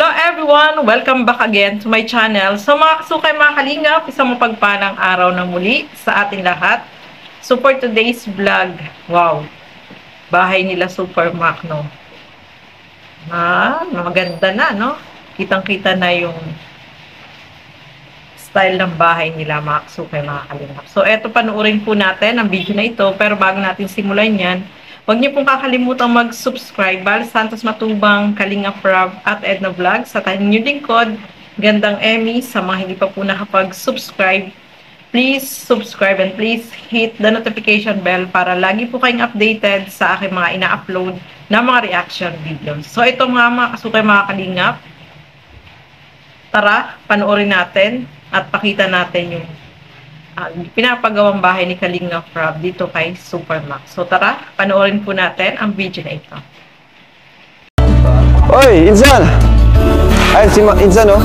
Hello everyone! Welcome back again to my channel. So mga kasukay, mga kalingap, isang mapagpalang araw na muli sa ating lahat. So for today's vlog, wow, bahay nila Super Mac, no? Maganda na, no? Kitang-kita na yung style ng bahay nila, mga kasukay, mga kalingap. So eto, panuorin po natin ang video na ito. Pero bago natin simulan yan, huwag niyo pong kakalimutang mag-subscribe. Val Santos Matubang, Kalingap Rob at Edna Vlog. Sa inyong lingkod, Gandang Emmy. Sa mga hindi pa po nakapag-subscribe, please subscribe and please hit the notification bell para lagi po kayong updated sa aking mga ina-upload na mga reaction videos. So ito mga kasukay, mga kalingap. Tara, panoorin natin at pakita natin yung pinapagawang bahay ni Kalingap Rob dito kay Super Mac. So tara, panoorin po natin ang video na ito. Oy, Insan! Ayun si Insan, oh.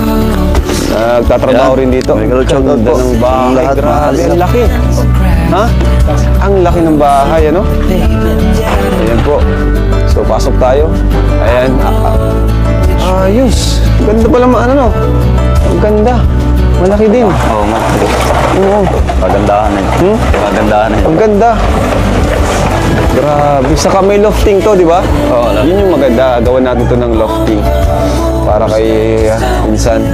Nagtatrabaho rin dito. Ang ganda ng bahay. Grabe, ang laki. Ha? Ang laki ng bahay, ano? Ayan po. So, pasok tayo. Ayan. Ayos. Ganda pala, ano, no? Ang ganda. Malaki din. Oo, malaki. Oo. Magandahan na yun. Magandahan na yun. Ang ganda. Grabe. Saka may lofting to, di ba? Oo. Yun yung maganda. Gawan natin to ng lofting. Para kay Insan.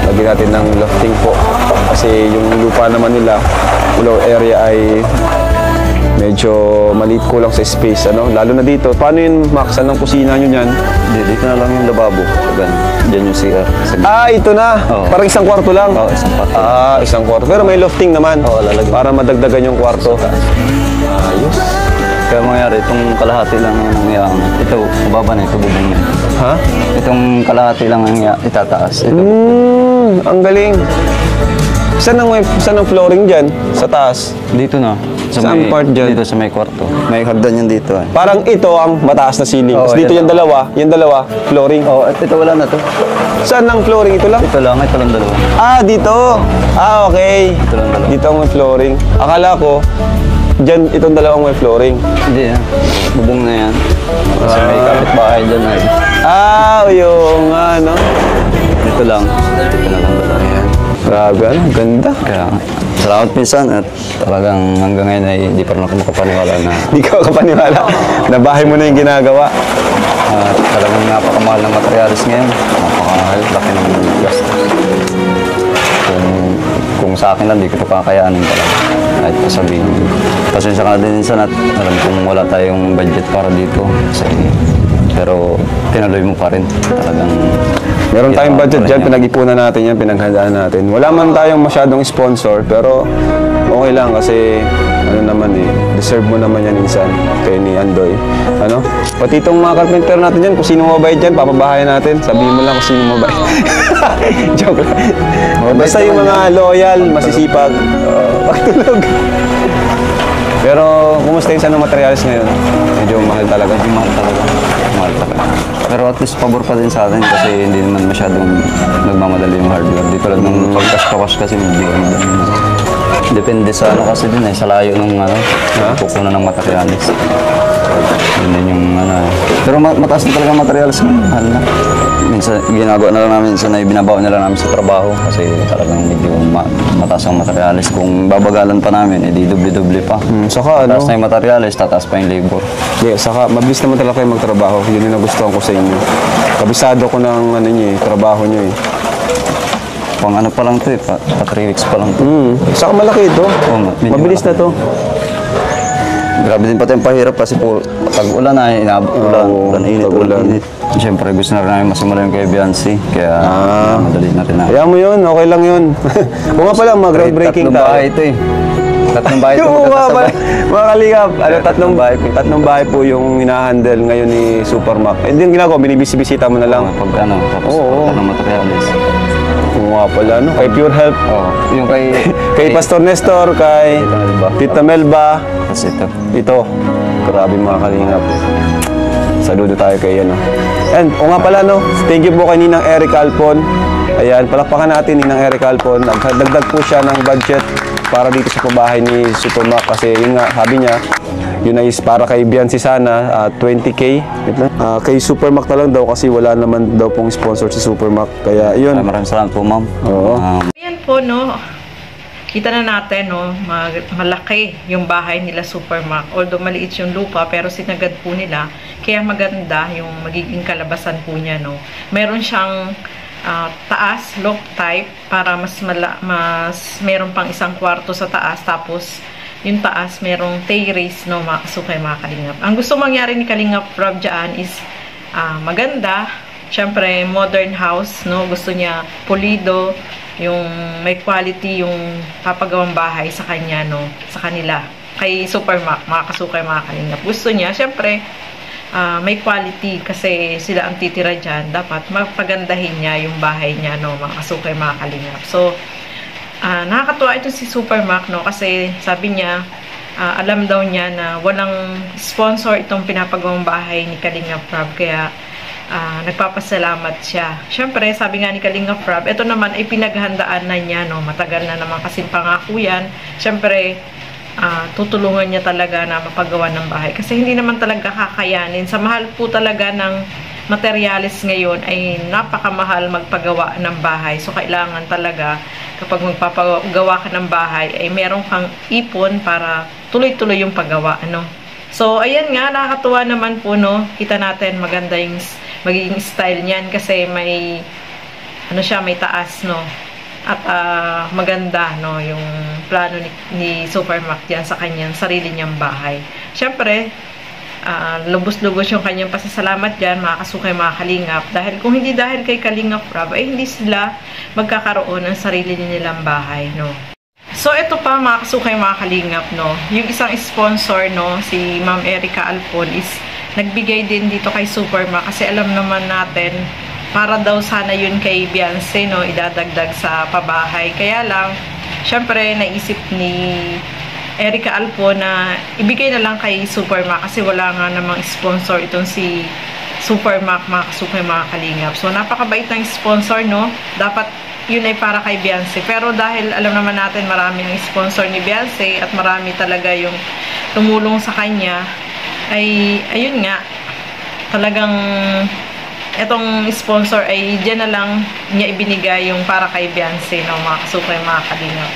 Lagyan natin ng lofting po. Kasi yung lupa naman nila, floor area ay medyo maliit, kulang sa space, ano? Lalo na dito. Paano yun, Max? Anong kusina nyo yan? Dito na lang yung lababo. Diyan yung CR. Ito na. Oo. Parang isang kwarto lang. Oo, isang kwarto. Isang kwarto. Pero may lofting naman. Oo, lalagyan. Para madagdagan yung kwarto. Ayos. Kaya mangyari, itong kalahati lang yung ito, baba na ito, bubong na. Ha? Itong kalahati lang ang itataas. Ito. Ang galing. Saan ang flooring dyan? Sa taas? Dito na. Saan part dyan? Dito sa may kwarto. May hagdan yan dito. Parang ito ang mataas na ceiling. Oo, Tapos dito yung dalawa, flooring. Oo, at ito wala na to. Saan ang flooring? Ito lang? Ito lang dalawa. Dito. Okay. Ito lang dalawa. Dito ang may flooring. Akala ko, dyan itong dalawang may flooring. Hindi yan. Bubong na yan. Kasi may kapitbahay dyan na. Yung ano. Ito lang. Ito na lang dalawa. Grabe, ano? Ganda. Kaya, salamat pinsan at talagang hanggang ngayon ay hindi pa rin ako makapaniwala na Hindi ka kapaniwala na bahay mo na yung ginagawa. talagang napakamahal ng materialis ngayon. Napakamahal, laki ng gastos. Kung sa akin lang, hindi ko ito kakayanin talaga. Kahit sabihin. Pasensya ka na din minsan at alam kong wala tayong budget para dito. Pero tinuloy mo pa rin. Talagang Meron tayong budget dyan, pinag-ipunan natin yan, pinaghandaan natin. Wala man tayong masyadong sponsor, pero okay lang kasi ano naman deserve mo naman yan minsan kay ni Andoy. Ano? Pati itong mga carpenter natin dyan, kung sino mabait dyan, papabahayan natin. Sabihin mo lang kung sino mabait. Joke lang. Basta yung mga loyal, masisipag, pagtulog. Pero kumusta yung sanong materials ngayon? Medyo mahal talaga. mahal talaga. Mahal talaga. Pero at least pabor pa din sa atin kasi hindi naman masyadong nagmamadali yung hardware. Di tulad ng pagkas-kawas kasi medyo depende sa ano kasi din sa layo ng kukunan ng materialis. Yun din yung Pero mataas na talaga materialis ngayon. Mahal na. Minsan ginagawa na lang namin, minsan ay binabaw na lang namin sa trabaho kasi talagang medyo mataas ang materialis. Kung babagalan pa namin, di dubli-dubli pa. Saka ano? Tataas na yung materialis, tataas pa yung labor. Saka mabilis naman talaga kayo magtrabaho. Yun yung nagustuhan ko sa inyo. Kabisado ko ng trabaho nyo eh. Pang ano pa lang ito pa 3 weeks pa lang ito. Saka malaki ito. Mabilis na to. Grabe din pati yung pahirap kasi po pag-ulan ulan, init. Siyempre gusto na rin namin masimula yung kay Biancy, kaya madali natin na. Kaya mo yun, okay lang yun. Kung nga pala, mag-groundbreaking tayo. Tatlong bahay ito eh. Tatlong bahay ito magkakasabay. Mga kalingap, tatlong bahay po yung hinahandle ngayon ni Super Mac. Hindi yung ginagawa, binibisita mo na lang. Pag tapos ng materialis. Kung nga pala, kay Pure Health. Yung kay Pastor Nestor, kay Tita Melba. Tapos Ito. Grabe mga kalingap. Saludo tayo kay And, nga pala, thank you po kay Ninang Eric Alpon. Ayan, palakpakan natin Ninang Eric Alpon. Nagdagdag po siya ng budget para dito sa pabahay ni Super Mac kasi yun nga, sabi niya, Yun ay para kay Biancy sana, 20K. Kay Supermac na lang daw kasi wala naman daw pong sponsor si Supermac. Kaya yun. Maraming salamat po, ma'am. Oo. Ayan po, no. Kita na natin, no, malaki yung bahay nila Supermac. Although maliit yung lupa, pero sinagad po nila. Kaya maganda yung magiging kalabasan po niya, no. Meron siyang taas, loft type, para mas meron pang isang kwarto sa taas. Tapos, yung taas, merong terrace, no, mga kasukay, mga kalingap. Ang gusto mangyari ni Kalingap Rob dyan is maganda. Siyempre, modern house, no. Gusto niya pulido, yung may quality yung papagawang bahay sa kanya, no, sa kanila. Kay Supermac, mga kasukay, mga kalingap. Gusto niya, syempre, may quality kasi sila ang titira dyan. Dapat magpagandahin niya yung bahay niya, no, mga kasukay, mga kalingap. So, nakakatuwa ito si Supermac, no, kasi sabi niya, alam daw niya na walang sponsor itong pinapagawang bahay ni Kalingap Rob, kaya nagpapasalamat siya. Siyempre, sabi nga ni Kalingap Rob, ito naman ay pinaghandaan na niya, no? Matagal na naman kasi pangako yan. Siyempre, tutulungan niya talaga na mapagawa ng bahay. Kasi hindi naman talaga kakayanin. Sa mahal po talaga ng materialis ngayon ay napakamahal magpagawa ng bahay. So, kailangan talaga kapag magpapagawa ka ng bahay ay meron kang ipon para tuloy-tuloy yung paggawa, ano? So, ayan nga, nakakatuwa naman po, no? Kita natin maganda yung magiging style niyan kasi may ano siya, may taas, no, at maganda, no, yung plano ni Supermac diyan sa kanyang sarili niyang bahay. Syempre, lubos-lubos yung kanyang pasasalamat diyan, mga kasukay, mga kalingap, dahil kung hindi dahil kay Kalingap Rob ay hindi sila magkakaroon ng sarili nilang bahay, no. So, ito pa, mga kasukay, mga kalingap, no, yung isang sponsor, no, si Ma'am Erica Alpon is nagbigay din dito kay Supermac kasi alam naman natin para daw sana yun kay Biancy, no, idadagdag sa pabahay. Kaya lang, syempre, naisip ni Erica Alpon na ibigay na lang kay Supermac kasi wala nga namang sponsor itong si Supermac, mga kasukay, mga kalingap. So, napakabait ng sponsor, no. Dapat yun ay para kay Biancy. Pero dahil alam naman natin maraming sponsor ni Biancy at marami talaga yung tumulong sa kanya, ay ayun nga, talagang etong sponsor ay dyan na lang niya ibinigay yung para kay Biancy, no, mga kasukay, mga kalingap.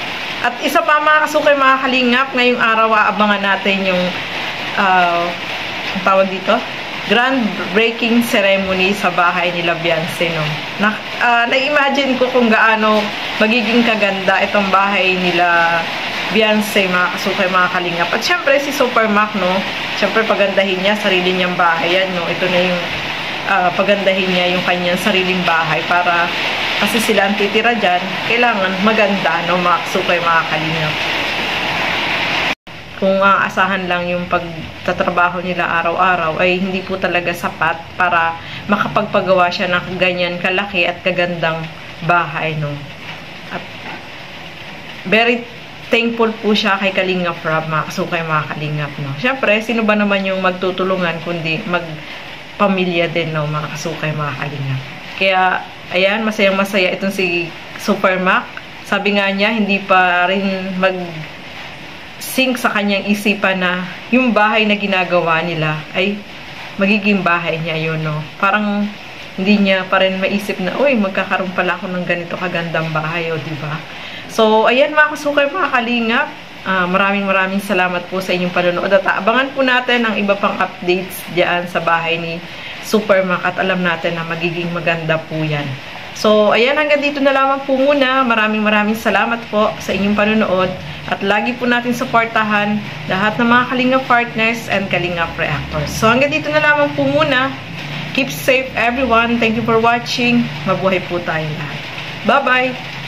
At isa pa, mga kasukay, mga kalingap, ngayong araw aabangan natin yung tawag dito, groundbreaking ceremony sa bahay nila Biancy, no. Na-imagine ko kung gaano magiging kaganda itong bahay nila Biancy, mga kasukay, mga kalingap. At syempre si Supermac, no, syempre pagandahin niya sarili niyang bahay yan, no. Ito na yung pagandahin niya yung kanyang sariling bahay para kasi sila ang titira dyan, kailangan maganda, no, mga kasukay, mga kalingap. Kung aasahan lang yung pagtatrabaho nila araw-araw ay hindi po talaga sapat para makapagpagawa siya ng ganyan kalaki at kagandang bahay, no. At very thankful po siya kay Kalingap Rob, mga kasukay, mga kalingap, no. Siyempre, sino ba naman yung magtutulungan kundi magpamilya din, no, mga kasukay, mga kalingap. Kaya, ayan, masayang-masaya itong si Supermac. Sabi nga niya, hindi pa rin sync sa kanyang isipan na yung bahay na ginagawa nila ay magiging bahay niya yun, no. Parang hindi niya pa rin maisip na, uy, magkakaroon pala ako ng ganito kagandang bahay, o, diba? So, ayan, mga kasukay, mga kalingap, maraming salamat po sa inyong panonood at abangan po natin ang iba pang updates diyan sa bahay ni Supermac at alam natin na magiging maganda po yan. So, ayan, hanggang dito na lamang po muna. Maraming salamat po sa inyong panonood at lagi po natin supportahan lahat ng mga Kalingap partners and Kalingap reactors. So, hanggang dito na lamang po muna. Keep safe, everyone. Thank you for watching. Mabuhay po tayong lahat. Bye-bye!